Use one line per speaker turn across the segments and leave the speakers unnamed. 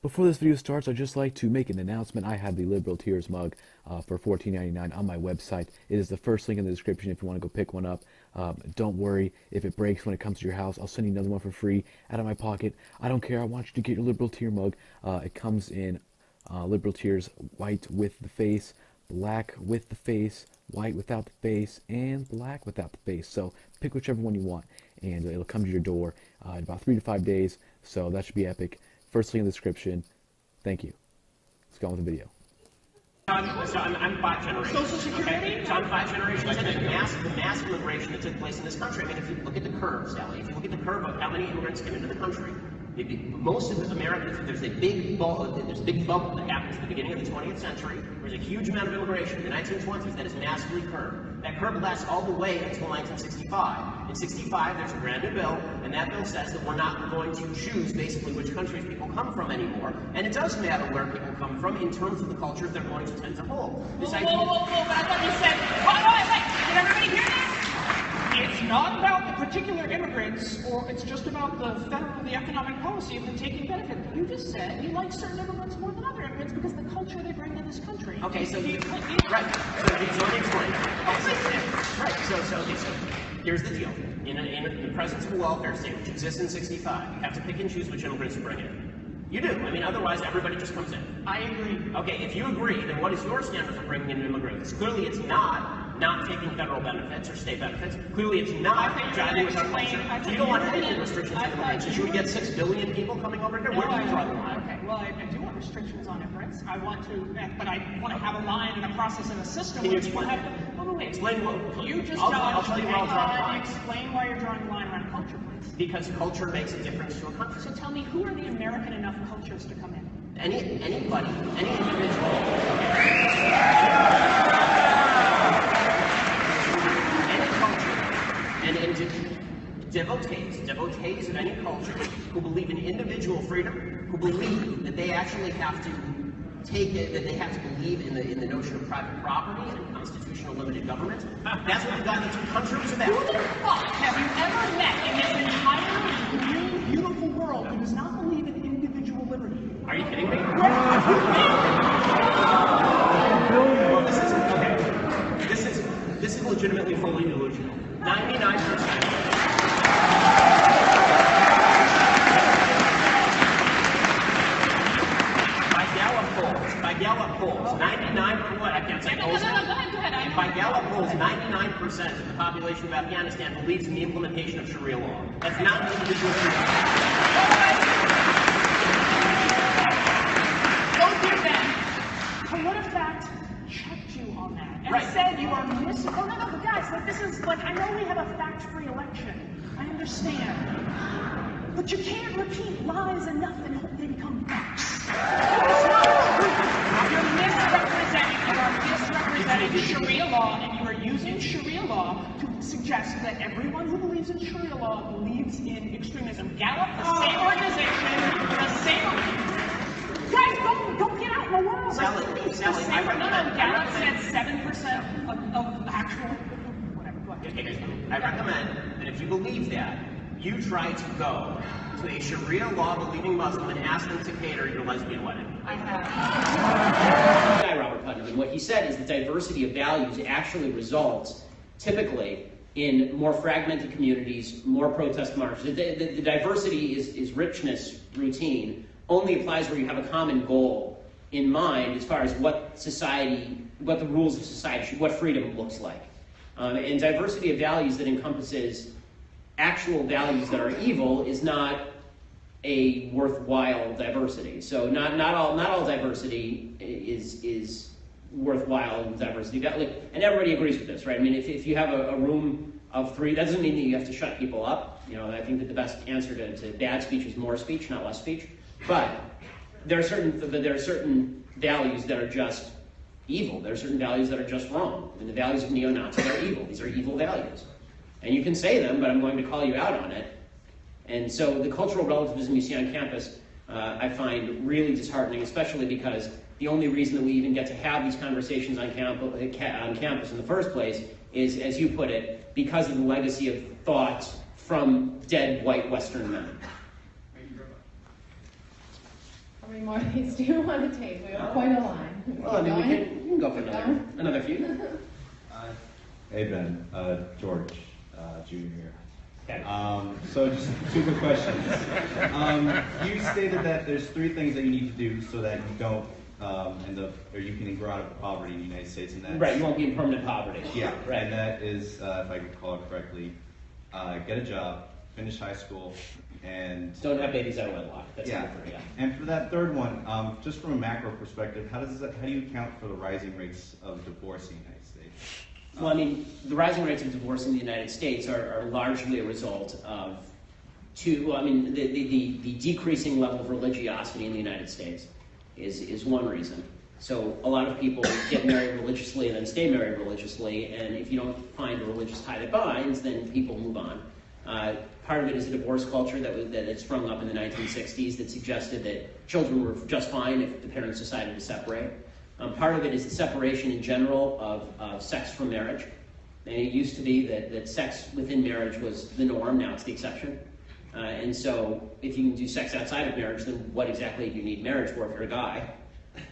Before this video starts, I'd just like to make an announcement. I have the Liberal Tears mug for $14.99 on my website. It is the first link in the description if you want to go pick one up. Don't worry if it breaks when it comes to your house. I'll send you another one for free out of my pocket. I don't care. I want you to get your Liberal Tear mug. It comes in Liberal Tears white with the face, black with the face, white without the face, and black without the face. So pick whichever one you want, and it'll come to your door in about 3 to 5 days. So that should be epic. First link in the description. Thank you. Let's go on with the video.
So I'm 5 generations.
Social Security?
Okay? So I'm 5 generations into the mass immigration that took place in this country. I mean, if you look at the curve, Sally, if you look at the curve of how many immigrants came into the country, most of Americans, there's a big bubble that happens at the beginning of the 20th century. There's a huge amount of immigration in the 1920s that is massively curved. That curve lasts all the way until 1965. In 65, there's a brand new bill, and that bill says that we're not going to choose basically which countries people come from anymore. And it does matter where people come from in terms of the cultures they're going to tend to hold.
Whoa, but I thought you said, wait, did everybody hear that? It's not about the particular immigrants, or it's just about the economic policy of them taking benefit. You just said you like certain immigrants more than other immigrants because of the culture they bring to this country.
Okay, so
right.
So let me explain. Okay, so here's the deal. In the presence of a welfare state, which exists in 65, you have to pick and choose which immigrants you bring in. You do. I mean, otherwise everybody just comes in.
I agree.
Okay, if you agree, then what is your standard for bringing in immigrants? Clearly it's not taking federal benefits or state benefits. Clearly it's not jiving with our culture. So you don't want any restrictions on immigrants. Should we get 6 billion people coming over here? Where do you draw the line?
Okay, well, I do want restrictions on immigrants. I want to, but I want to have a line and a process and a system.
Can you explain?
Wait.
Explain what?
You just
I'll tell you where I'll draw the line.
Explain why you're drawing the line around culture, please.
Because culture makes a difference to a country.
So tell me, who are the American enough cultures to come in?
Anybody, any individual. And devotees of any culture who believe in individual freedom, who believe that they actually have to take it, that they have to believe in the notion of private property and constitutional limited government. That's what the God of the country is about.
Who the fuck have you ever met in this entire green, beautiful world who does not believe in individual liberty?
Are you kidding me?
Well,
This is legitimately fully delusional. 99%. By Gallup polls, 99%, what? I can't say polls.
Go ahead.
By Gallup polls, 99% of the population of Afghanistan believes in the implementation of Sharia law. That's not an individual freedom.
Don't do that. I would have fact checked you on that and said you are missing. Oh no, but guys, this is I know we have a fact-free election. I understand. But you can't repeat lies enough and hope they become facts. It's not true. You're misrepresenting Sharia law, and you are using Sharia law to suggest that everyone who believes in Sharia law believes in extremism. Gallup, the same organization, the same. Guys, don't get out in the world.
Sally,
Gallup said 7% of actual. Whatever. Go ahead.
I recommend that if you believe that, you try to go to a Sharia law-believing Muslim and ask them to cater your lesbian wedding.
Robert Putnam, and what he said is the diversity of values actually results, typically, in more fragmented communities, more protest marches. The diversity is richness routine, only applies where you have a common goal in mind as far as what the rules of society, what freedom looks like. And diversity of values that encompasses actual values that are evil is not a worthwhile diversity. So not all diversity is worthwhile diversity. And everybody agrees with this, right? I mean, if you have a room of 3, that doesn't mean that you have to shut people up. You know, I think that the best answer to bad speech is more speech, not less speech. But there are certain values that are just evil. There are certain values that are just wrong. And the values of neo-Nazis are evil. These are evil values. And you can say them, but I'm going to call you out on it. And so the cultural relativism you see on campus, I find really disheartening, especially because the only reason that we even get to have these conversations on campus in the first place is, as you put it, because of the legacy of thoughts from dead white Western men.
Thank you very much. How many more of these do you want to take? We have quite a line.
Well, I mean, we can go for another few.
Hey Ben, George Jr. here.
Okay.
So just two quick questions. You stated that there's three things that you need to do so that you don't end up, or you can grow out of poverty in the United States, and that's
Right, you won't be in permanent poverty.
Yeah,
Right.
and that is, if I recall it correctly, get a job, finish high school, and
Don't have babies out of wedlock. That's
yeah.
number three, yeah.
And for that third one, just from a macro perspective, how do you account for the rising rates of divorce in the United States?
Well, I mean, the rising rates of divorce in the United States are largely a result of the decreasing level of religiosity in the United States is one reason. So a lot of people get married religiously and then stay married religiously, and if you don't find a religious tie that binds, then people move on. Part of it is a divorce culture that had sprung up in the 1960s that suggested that children were just fine if the parents decided to separate. Part of it is the separation in general of sex from marriage. And it used to be that sex within marriage was the norm, now it's the exception. And so if you can do sex outside of marriage, then what exactly do you need marriage for if you're a guy?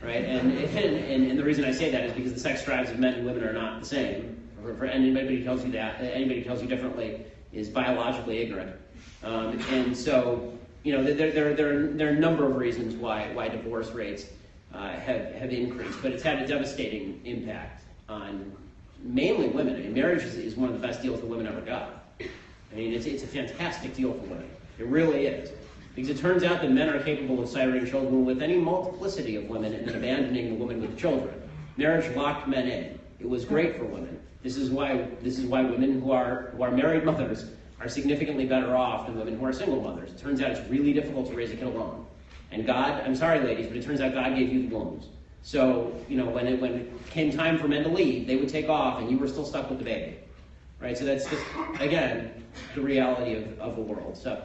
Right? And the reason I say that is because the sex drives of men and women are not the same. And anybody tells you that, anybody tells you differently is biologically ignorant. And so, you know, there are a number of reasons why divorce rates have increased, but it's had a devastating impact on mainly women. I mean, marriage is one of the best deals that women ever got. I mean, it's a fantastic deal for women. It really is. Because it turns out that men are capable of siring children with any multiplicity of women and then abandoning the woman with the children. Marriage locked men in. It was great for women. This is why women who are married mothers are significantly better off than women who are single mothers. It turns out it's really difficult to raise a kid alone. And God, I'm sorry ladies, but it turns out God gave you the wombs. So, you know, when it came time for men to leave, they would take off and you were still stuck with the baby. Right? So that's just, again, the reality of the world. So,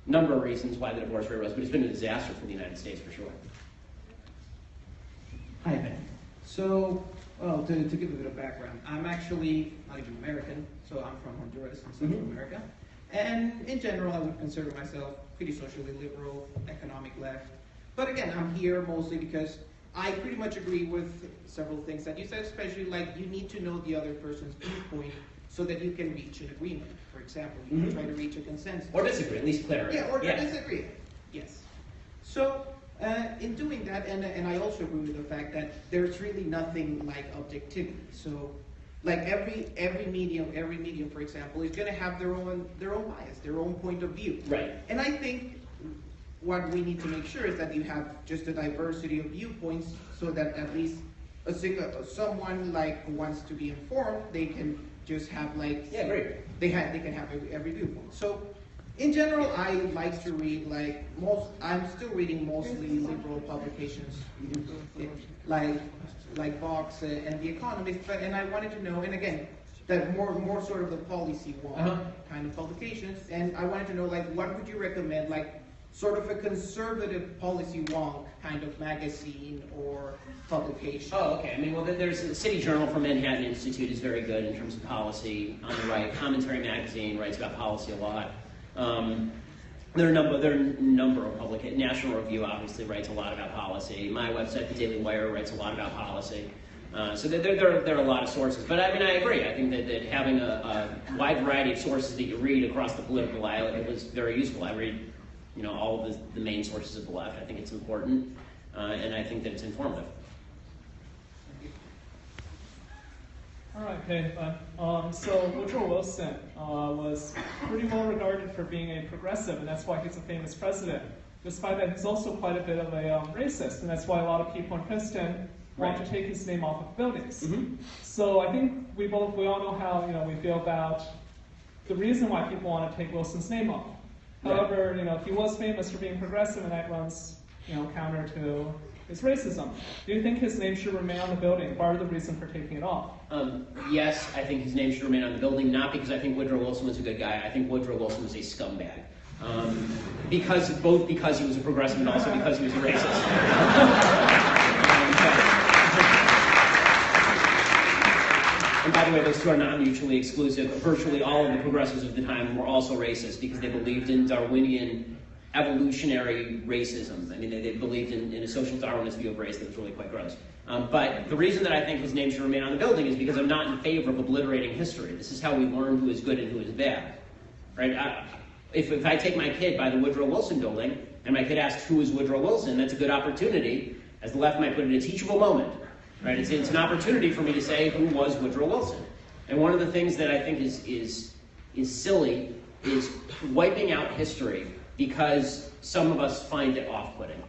number of reasons why the divorce rate rose, but it's been a disaster for the United States for sure.
Hi, Ben. So, well, to give a bit of background, I'm actually not even American, so I'm from Honduras in Central America. And in general, I would consider myself pretty socially liberal, economic left. But again, I'm here mostly because I pretty much agree with several things that you said, especially like you need to know the other person's viewpoint so that you can reach an agreement. For example, you can try to reach a consensus.
Or disagree, at least clarify.
Yeah, or disagree. Yes. So, in doing that, and I also agree with the fact that there's really nothing like objectivity. So, like every medium, for example, is going to have their own bias, their own point of view.
Right.
And I think what we need to make sure is that you have just a diversity of viewpoints, so that at least someone like who wants to be informed, they can just have like they can have every viewpoint. So. In general, I like to read I'm still reading mostly liberal publications, like Vox and The Economist, and I wanted to know, and again, that more sort of the policy kind of publications, and I wanted to know, like, what would you recommend, like, sort of a conservative policy wonk kind of magazine or publication?
Oh, okay. I mean, well, there's the City Journal from Manhattan Institute is very good in terms of policy on the right. Commentary Magazine writes about policy a lot. There are a number of publications. National Review obviously writes a lot about policy. My website, The Daily Wire, writes a lot about policy. So there are a lot of sources. But I mean, I agree. I think that having a wide variety of sources that you read across the political aisle, it was very useful. I read, you know, all of the main sources of the left. I think it's important, and I think that it's informative.
All right, okay. So Woodrow Wilson was pretty well regarded for being a progressive, and that's why he's a famous president. Despite that, he's also quite a bit of a racist, and that's why a lot of people in Princeton want to take his name off of buildings. So I think we all know how we feel about the reason why people want to take Wilson's name off. However, he was famous for being progressive, and that runs counter to his racism. Do you think his name should remain on the building? Part of the reason for taking it off?
Yes, I think his name should remain on the building, not because I think Woodrow Wilson was a good guy. I think Woodrow Wilson was a scumbag. Both because he was a progressive and also because he was a racist. And by the way, those two are not mutually exclusive. Virtually all of the progressives of the time were also racist because they believed in Darwinian evolutionary racism. I mean, they believed in a social Darwinist view of race that was really quite gross. But the reason that I think his name should remain on the building is because I'm not in favor of obliterating history. This is how we learn who is good and who is bad, right? If I take my kid by the Woodrow Wilson building, and my kid asks who is Woodrow Wilson, that's a good opportunity, as the left might put it, a teachable moment, right? It's an opportunity for me to say who was Woodrow Wilson. And one of the things that I think is silly is wiping out history because some of us find it off-putting.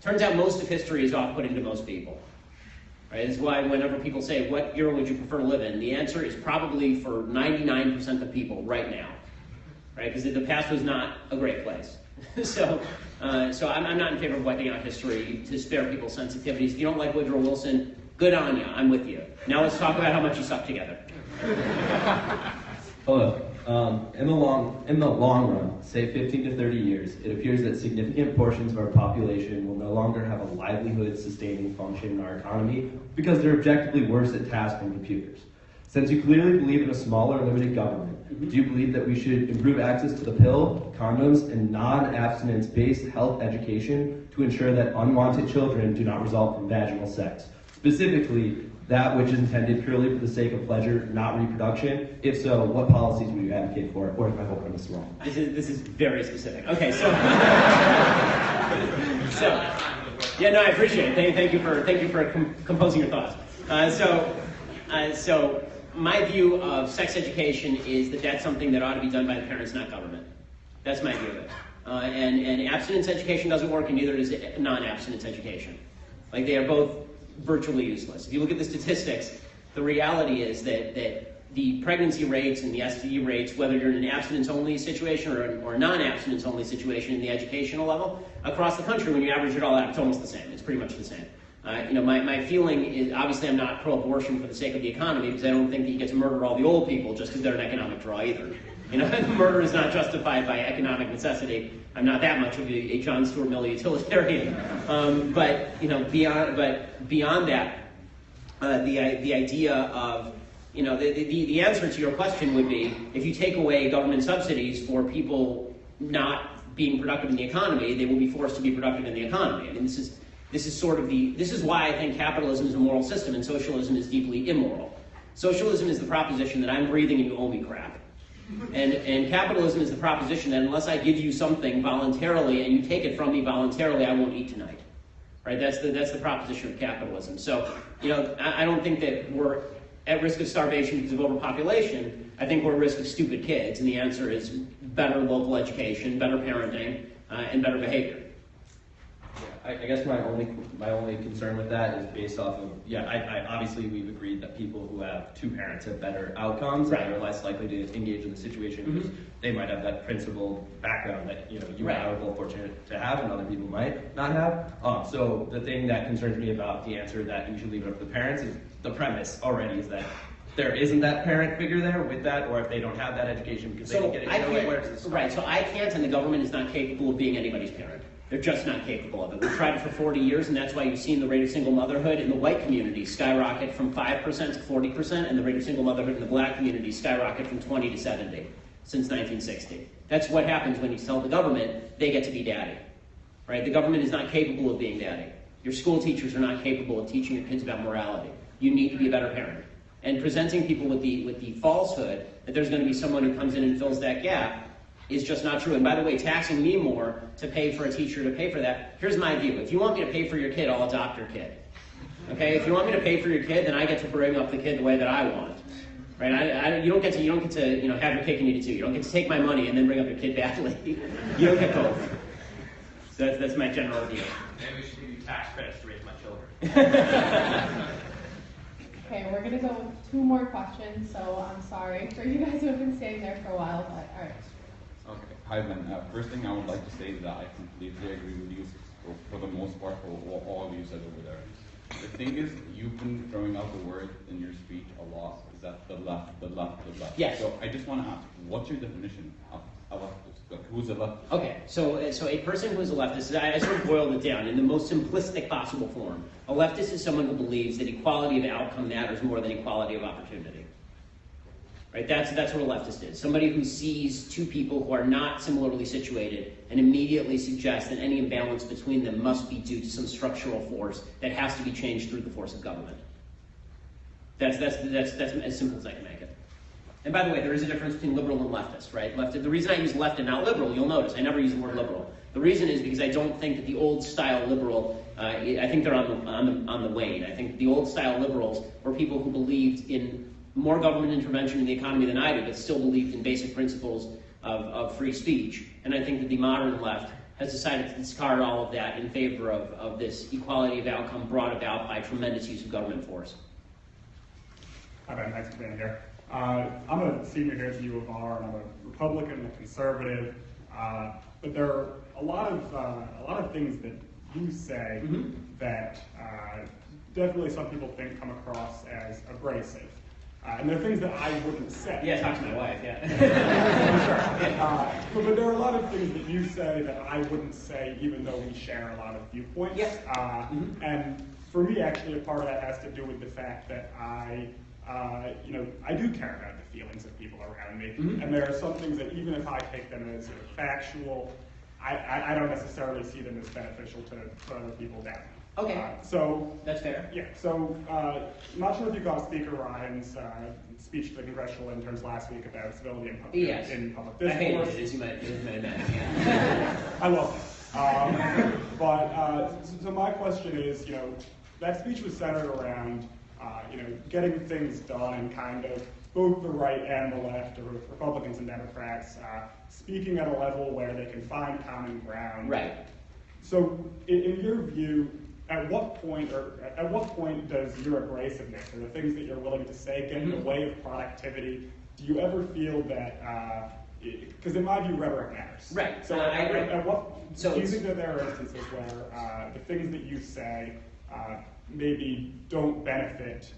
Turns out most of history is off-putting to most people. Right? This is why whenever people say, what era would you prefer to live in? The answer is probably for 99% of people right now. Right? Because the past was not a great place. So I'm not in favor of wiping out history to spare people's sensitivities. If you don't like Woodrow Wilson, good on you. I'm with you. Now let's talk about how much you suck together.
Hello. In the long run, say 15 to 30 years, it appears that significant portions of our population will no longer have a livelihood-sustaining function in our economy because they're objectively worse at tasks than computers. Since you clearly believe in a smaller, limited government, do you believe that we should improve access to the pill, condoms, and non-abstinence-based health education to ensure that unwanted children do not result from vaginal sex? Specifically, that which is intended purely for the sake of pleasure, not reproduction? If so, what policies would you advocate for? Or is my whole premise wrong?
This is very specific. Okay, so yeah, no, I appreciate it. Thank you for composing your thoughts. So my view of sex education is that that's something that ought to be done by the parents, not government. That's my view of it. And abstinence education doesn't work, and neither does non-abstinence education. Like, they are both virtually useless. If you look at the statistics, the reality is that the pregnancy rates and the STD rates, whether you're in an abstinence-only situation or a non-abstinence-only situation in the educational level, across the country, when you average it all out, it's almost the same. It's pretty much the same. My feeling is, obviously I'm not pro-abortion for the sake of the economy, because I don't think that you get to murder all the old people just because they're an economic draw either. Murder is not justified by economic necessity. I'm not that much of a John Stuart Mill utilitarian. But beyond that, the idea of, the answer to your question would be, if you take away government subsidies for people not being productive in the economy, they will be forced to be productive in the economy. I mean, this is why I think capitalism is a moral system and socialism is deeply immoral. Socialism is the proposition that I'm breathing and you owe me crap. And capitalism is the proposition that unless I give you something voluntarily and you take it from me voluntarily, I won't eat tonight. Right? That's the proposition of capitalism. So, I don't think that we're at risk of starvation because of overpopulation. I think we're at risk of stupid kids, and the answer is better local education, better parenting, and better behavior.
I guess my only concern with that is based off of, I obviously we've agreed that people who have two parents have better outcomes, right, and are less likely to engage in the situation because they might have that principled background that you and I are both fortunate to have and other people might not have. So the thing that concerns me about the answer that we should leave it up to the parents is the premise already is that there isn't that parent figure there with that, or if they don't have that education because they didn't get it.
Right, so I can't, and the government is not capable of being anybody's parent. They're just not capable of it. We've tried it for 40 years, and that's why you've seen the rate of single motherhood in the white community skyrocket from 5% to 40%, and the rate of single motherhood in the black community skyrocket from 20 to 70 since 1960. That's what happens when you tell the government they get to be daddy. Right? The government is not capable of being daddy. Your school teachers are not capable of teaching your kids about morality. You need to be a better parent. And presenting people with the falsehood that there's going to be someone who comes in and fills that gap is just not true. And by the way, taxing me more to pay for a teacher to pay for that, here's my view. If you want me to pay for your kid, I'll adopt your kid. Okay? If you want me to pay for your kid, then I get to bring up the kid the way that I want. Right? You don't get to have your cake and eat it too. You don't get to take my money and then bring up your kid badly. You don't get both. So that's my general view.
Maybe we should give you tax credits to raise my children.
Okay, we're gonna go with 2 more questions, so I'm sorry for you guys who have been staying there for a while, but all right.
Okay. Hi, Ben. First thing I would like to say is that I completely agree with you for the most part for all of you said over there. The thing is, you've been throwing out the word in your speech a lot. Is that the left, the left, the left?
Yes.
So I just want to ask, what's your definition of a leftist? Like, who's a leftist?
Okay, so a person who is a leftist, I sort of boiled it down in the most simplistic possible form. A leftist is someone who believes that equality of outcome matters more than equality of opportunity. Right? That's what a leftist is. Somebody who sees two people who are not similarly situated and immediately suggests that any imbalance between them must be due to some structural force that has to be changed through the force of government. That's as simple as I can make it. And by the way, there is a difference between liberal and leftist, right? The reason I use left and not liberal, you'll notice, I never use the word liberal. The reason is because I don't think that the old style liberal, I think they're on the wane. I think the old style liberals were people who believed in more government intervention in the economy than I do, but still believed in basic principles of free speech. And I think that the modern left has decided to discard all of that in favor of this equality of outcome brought about by tremendous use of government force.
Hi, Ben. Thanks for being here. I'm a senior here at the U of R, and I'm a Republican and a conservative. But there are a lot of things that you say that definitely some people think come across as abrasive. And there are things that I wouldn't say.
Yeah, talk to my wife, yeah.
Sure. But there are a lot of things that you say that I wouldn't say, even though we share a lot of viewpoints.
Yes.
And for me, actually, a part of that has to do with the fact that I do care about the feelings of people around me. And there are some things that even if I take them as sort of factual, I don't necessarily see them as beneficial to other people down.
Okay.
So
that's fair.
Yeah. So I'm not sure if you got Speaker Ryan's speech to the congressional interns last week about civility in public discourse.
I hated it, as you might imagine. Yeah.
I love it. So my question is, that speech was centered around, getting things done and kind of both the right and the left, or Republicans and Democrats, speaking at a level where they can find common ground.
Right.
So in your view, at what point does your abrasiveness or the things that you're willing to say get in the way of productivity? Do you ever feel that, because in my view, rhetoric matters.
Right.
So
I agree.
Do you think that there are instances where the things that you say maybe don't benefit,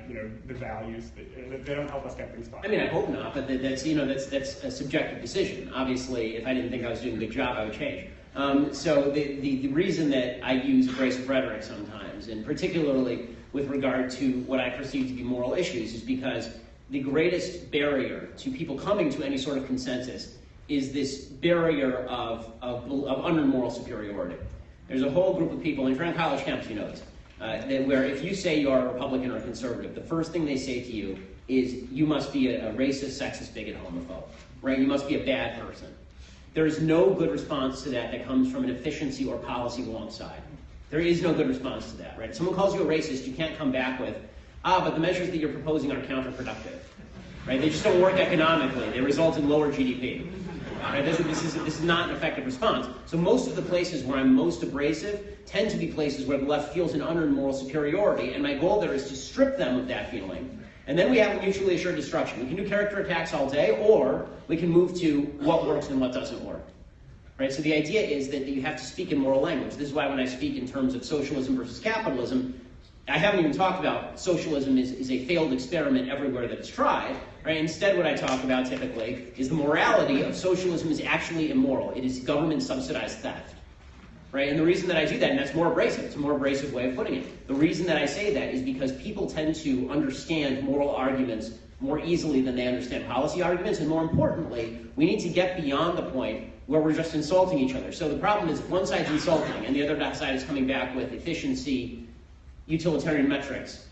the values, that they don't help us get things done?
I mean, I hope not, but that's a subjective decision. Obviously, if I didn't think I was doing a good job, I would change. So the reason that I use abrasive rhetoric sometimes, and particularly with regard to what I perceive to be moral issues, is because the greatest barrier to people coming to any sort of consensus is this barrier of under moral superiority. There's a whole group of people, and if you're on college campus, you know this, where if you say you're a Republican or a conservative, the first thing they say to you is you must be a racist, sexist, bigot, homophobe, right? You must be a bad person. There is no good response to that comes from an efficiency or policy alongside. There is no good response to that, right? If someone calls you a racist, you can't come back with, but the measures that you're proposing are counterproductive, right? They just don't work economically. They result in lower GDP. Right? This is not an effective response. So most of the places where I'm most abrasive tend to be places where the left feels an unearned moral superiority, and my goal there is to strip them of that feeling. And then we have a mutually assured destruction. We can do character attacks all day, or we can move to what works and what doesn't work. Right? So the idea is that you have to speak in moral language. This is why when I speak in terms of socialism versus capitalism, I haven't even talked about socialism is a failed experiment everywhere that it's tried. Right? Instead, what I talk about typically is the morality of socialism is actually immoral. It is government-subsidized theft. Right? And the reason that I do that, and that's more abrasive, it's a more abrasive way of putting it. The reason that I say that is because people tend to understand moral arguments more easily than they understand policy arguments, and more importantly, we need to get beyond the point where we're just insulting each other. So the problem is if one side's insulting and the other side is coming back with efficiency, utilitarian metrics,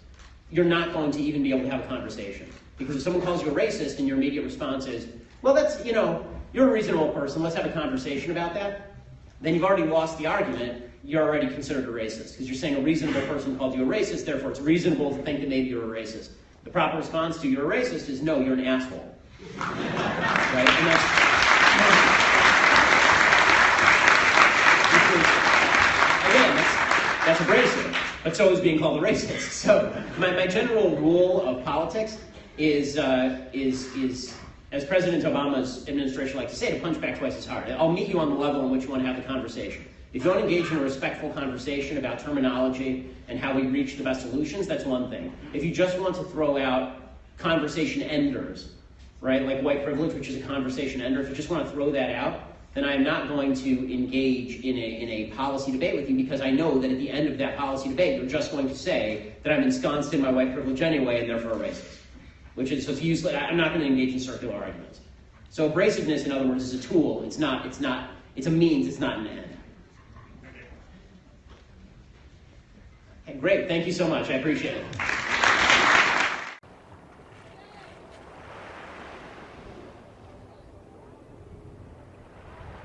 you're not going to even be able to have a conversation. Because if someone calls you a racist and your immediate response is, well, that's, you're a reasonable person, let's have a conversation about that, then you've already lost the argument, you're already considered a racist. Because you're saying a reasonable person called you a racist, therefore it's reasonable to think that maybe you're a racist. The proper response to you're a racist is no, you're an asshole. Right? And that's abrasive, but so is being called a racist. So my general rule of politics is as President Obama's administration likes to say, to punch back twice as hard. I'll meet you on the level in which you want to have the conversation. If you want to engage in a respectful conversation about terminology and how we reach the best solutions, that's one thing. If you just want to throw out conversation enders, right, like white privilege, which is a conversation ender, if you just want to throw that out, then I'm not going to engage in a policy debate with you, because I know that at the end of that policy debate, you're just going to say that I'm ensconced in my white privilege anyway and therefore a racist. which is, so to use, I'm not going to engage in circular arguments. So abrasiveness, in other words, is a tool. It's a means, it's not an end. Okay, great, thank you so much, I appreciate it.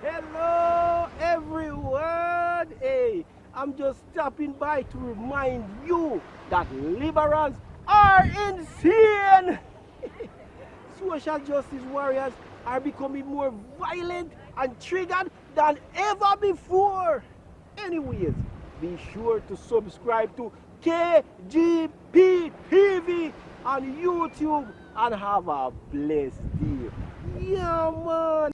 Hello everyone! Hey, I'm just stopping by to remind you that liberals are insane! Social justice warriors are becoming more violent and triggered than ever before. Anyways, be sure to subscribe to KGP TV on YouTube and have a blessed day. Yeah, man!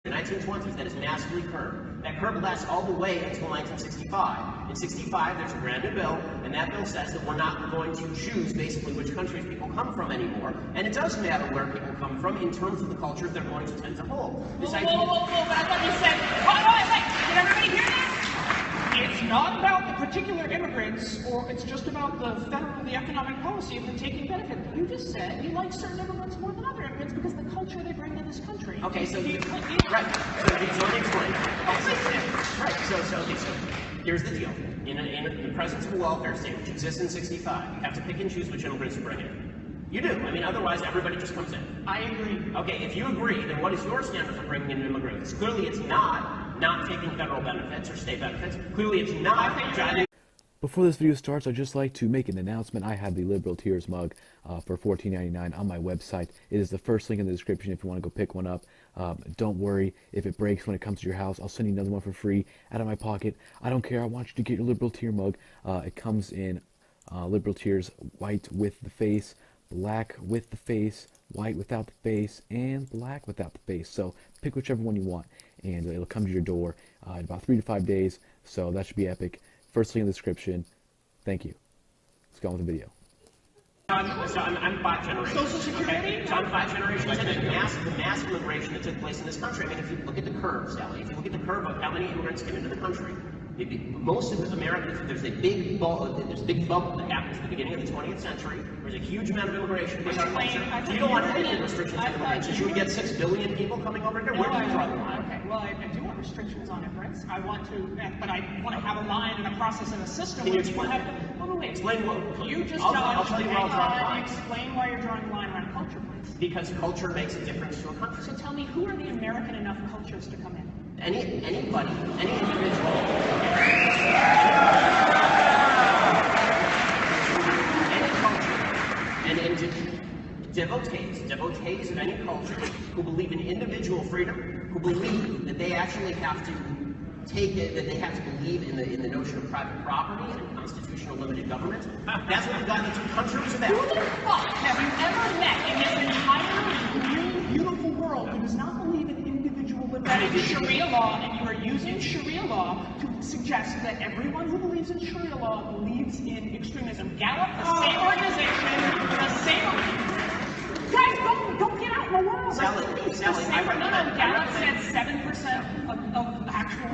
The 1920s, that is massively curbed. That curb lasts all the way until 1965. In 65, there's a brand new bill, and that bill says that we're not going to choose basically which countries people come from anymore. And it does matter where people come from in terms of the cultures they're going to tend to hold.
Whoa, but I thought you said, wait, did everybody hear that? It's not about the particular immigrants, or it's just about the economic policy of them taking benefit. You just said you like certain immigrants more than other immigrants because of the culture they bring to this country.
Okay, so right. So let me explain. Right. So here's the deal. In the presence of a welfare state, which exists in 65, you have to pick and choose which immigrants you bring in. You do. I mean, otherwise everybody just comes in.
I agree.
Okay, if you agree, then what is your standard for bringing in immigrants? Clearly, it's not taking federal benefits or state benefits. Clearly, it's not driving.
Before this video starts, I'd just like to make an announcement. I have the Liberal Tears mug for $14.99 on my website. It is the first link in the description if you want to go pick one up. Don't worry if it breaks when it comes to your house. I'll send you another one for free out of my pocket. I don't care. I want you to get your Liberal Tear mug. It comes in Liberal Tears white with the face, black with the face, white without the face, and black without the face. So pick whichever one you want, and it'll come to your door in about 3 to 5 days. So that should be epic. First link in the description. Thank you. Let's go on with the video.
So I'm 5 generations.
Social Security?
Okay? So I'm 5 generations into the massive immigration that took place in this country. I mean, if you look at the curves, Sally, if you look at the curve of how many immigrants came into the country, most of America, there's a big bump that happens at the beginning of the 20th century. There's a huge amount of immigration in our culture. So you don't want any restrictions on immigrants. Should we get 6 billion people coming over here? Where do you draw the line?
Okay, well, I do want restrictions on immigrants. I want to, but I want to have a line and a process and a system.
Can you explain? Explain what? I'll tell you where I'll draw the line.
Explain why you're drawing the line around culture, please.
Because culture makes a difference to a country.
So tell me, who are the American enough cultures to come in?
Anybody, any individual, any culture, and devotees of any culture who believe in individual freedom, who believe that they actually have to take it, that they have to believe in the notion of private property and constitutional limited government. That's what we've got the 2 countries about.
Who the fuck have you ever met in this entire green, beautiful world who does not believe in individual liberty, Sharia law, and you are using Sharia law to suggest that everyone who believes in Sharia law believes in extremism? Gallup, the same organization, the same. Guys, don't get out in the world.
Sally,
Gallup said 7% of actual.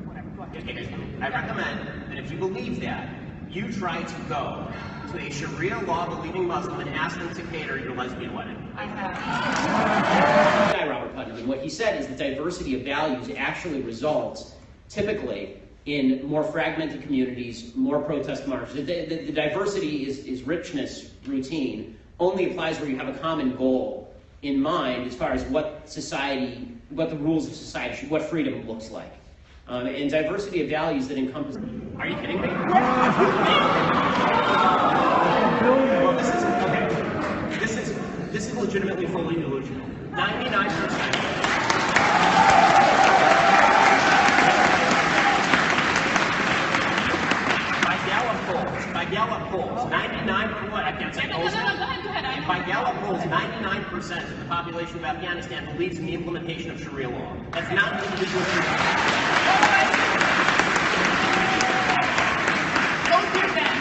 Whatever. Go ahead.
I recommend that if you believe that, you try to go to a Sharia law-believing Muslim and ask them to cater your lesbian wedding.
Robert Putnam, and what he said is the diversity of values actually results typically in more fragmented communities, more protest marches. The diversity is richness routine, only applies where you have a common goal in mind as far as what the rules of society, what freedom looks like. And diversity of values that encompass.
Are you kidding me? Well, this is legitimately fully delusional. 99%. By Gallup polls, 99%. I can't say polls. By Gallup polls, 99% of the population of Afghanistan believes in the implementation of Sharia law. That's not an individual.
Don't do that.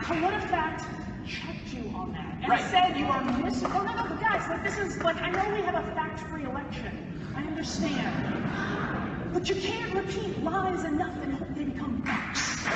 I would have fact checked you on that and said you are missing. Oh no, guys, this is I know we have a fact-free election. I understand, but you can't repeat lies enough and hope they become facts.